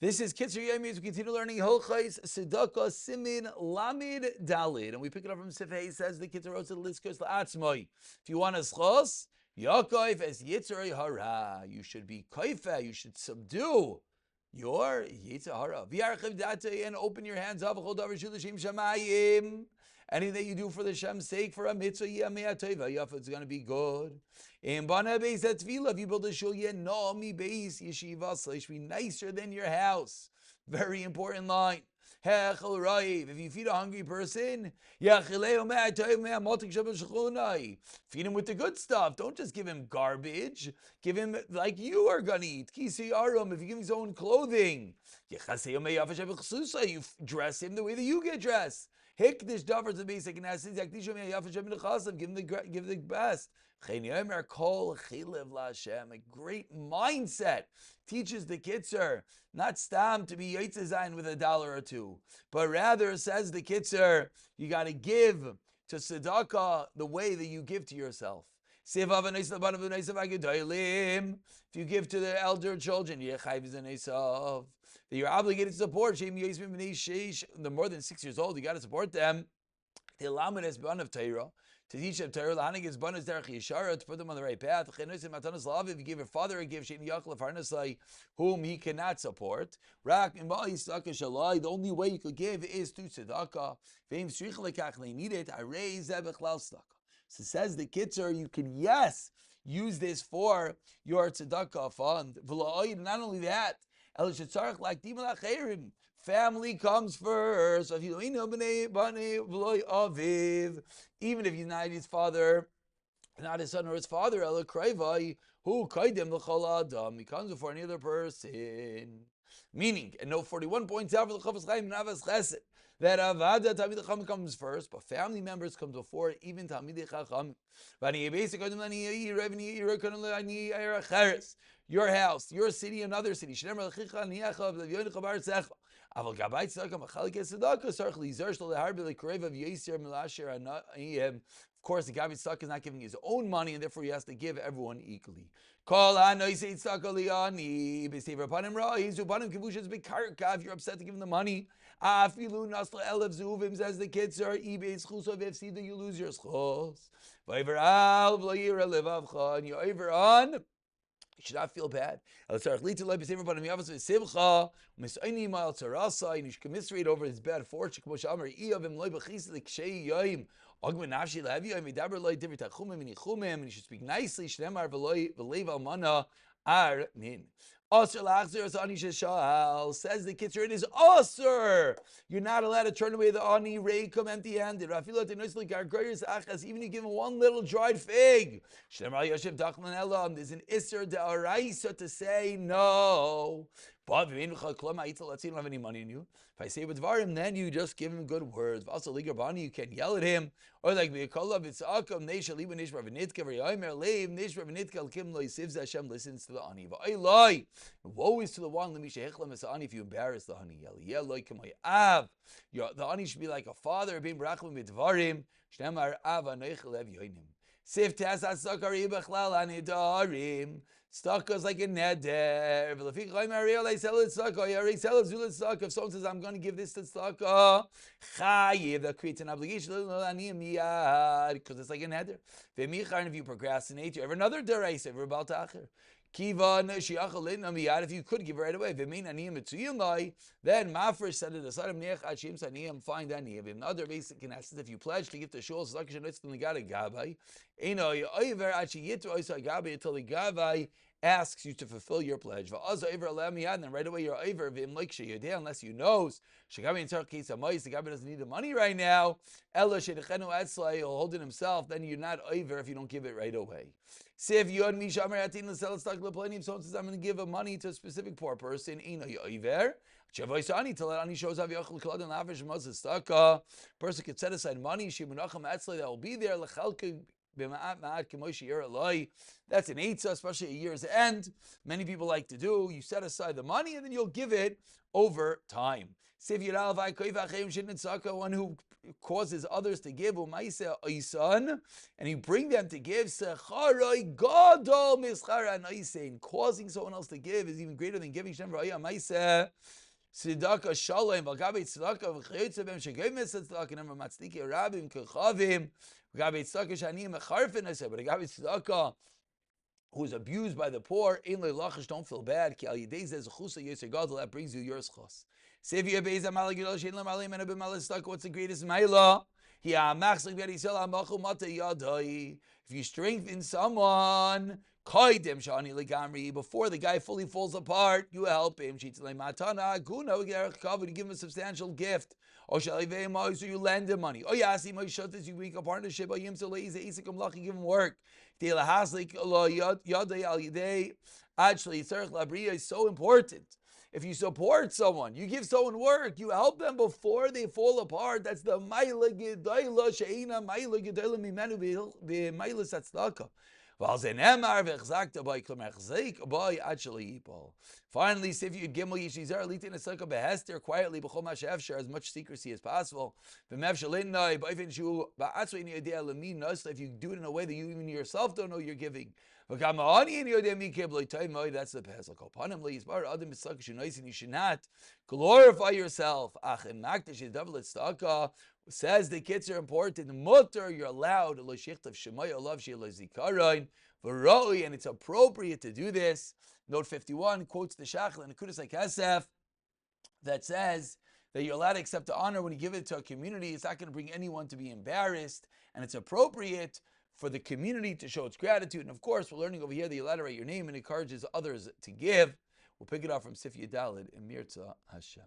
This is Kitzur Yomi as we continue learning Hilchos Tzedakah Simin Lamid Dalid, and we pick it up from Sifhei. He says the Kitzur Rosa Liskos La'atzmoi. If you want to schos, Yaakov as Yitzur Hara. You should be koifa. You should subdue your Yitzur Hara. V'yarchiv datei, and open your hands up. Chol davar shul l'shem shamayim. Anything that you do for the Shem's sake, for a mitzvah, it's going to be good. In Bana Beis Tefillah, if you build a shul, no mi beis yeshiva, so it should be nicer than your house. Very important line. If you feed a hungry person, feed him with the good stuff. Don't just give him garbage. Give him like you are going to eat. If you give him his own clothing, you dress him the way that you get dressed. Hikdish davar to basic and as give the best. A great mindset teaches the Kitzur not stam to be Yitzzayin with $1 or $2, but rather says the Kitzur, you got to give to tzedakah the way that you give to yourself. If you give to the elder children, that you're obligated to support. The more than 6 years old, you got to support them. To teach them Torah, to put them on the right path. If you give your father a gift, whom he cannot support, the only way you could give is to tzedakah. They need it. So says the Kitzur, you can, yes, use this for your tzedakah fund. Not only that, family comes first. So if you don't even if he's not his father, not his son or his father, who he comes before any other person. Meaning, and note 41 points out for the Chofetz Chaim Navas Chesed that Avada Talmidei Chacham comes first, but family members come before even Talmidei Chacham. Your house, your city, another city. Of course, the Gabi Tzedakah is not giving his own money, and therefore he has to give everyone equally. If you're upset to give him the money, says the Kitzur, you lose your schos. You should not feel bad. You should commiserate over his bad fortune. You should speak nicely. Says the Kitzur, it is Asur. You're not allowed to turn away the ani reikum empty-handed. Even you give him one little dried fig. There's an Isser Da'araisa to say no. But let's say you don't have any money in you. If I say with Varim, then you just give him good words. Also, you can yell at him. Or like Hashem listens to the ani. Woe is to the one if you embarrass the honey. The ani should be like a father. Tzedakah is like a neder. If someone says, I'm going to give this to tzedakah, that creates an obligation because it's like a neder. If you procrastinate, you have another deraisa, if you could give it right away. Then Mafresh said it aside, find aniyim. Another basic instance, if you pledge to give the shul, until the gabbai asks you to fulfill your pledge. And then right away you're over unless you know the gabbai doesn't need the money right now. He'll hold it himself, then you're not over if you don't give it right away. Say if you if someone says I'm going to give money to a specific poor person, till that ani shows person could set aside money that will be there That's an eitzah, especially at year's end. Many people like to do. You set aside the money and then you'll give it over time. One who causes others to give, and you bring them to give, causing someone else to give is even greater than giving. Tzedakah shalom, v'gabe tzedakah v'chayotze b'hem shegoyim tzedakah, and matzdiki rabim kechavim, v'gabe tzedakah shani mecharfen, I said, but v'gabe tzedakah who is abused by the poor, ein le'lachish, don't feel bad, ki al yidei zeh zechusa yoser gadol, that brings you your schos. Sevi yabeiz ha'malei gedol shein l'malei mena b'malei tzedakah, what's the greatest mailah? Hi ha'machzik v'yadisel ha'machu mata yadai. If you strengthen someone, before the guy fully falls apart, you help him. You give him a substantial gift. Or you lend him money. You make a partnership. You give him work. Actually, is so important. If you support someone, you give someone work, you help them before they fall apart. That's the Maila Gedaila Sheina Maila Gedaila Mimenu Maila Tzedakah. Finally, if you gimel yishizar litin esaka behester quietly b'chol mashafshar as much secrecy as possible. If you do it in a way that you even yourself don't know you're giving. That's the pesach. You should not glorify yourself. Says the kids are important. Mutter, you're allowed. And it's appropriate to do this. Note 51 quotes the Shachal and Kudas Kesef that says that you're allowed to accept the honor when you give it to a community. It's not going to bring anyone to be embarrassed, and it's appropriate for the community to show its gratitude. And of course, we're learning over here that you're allowed to write your name and encourages others to give. We'll pick it up from Sif Yadalid in Mirza Hashem.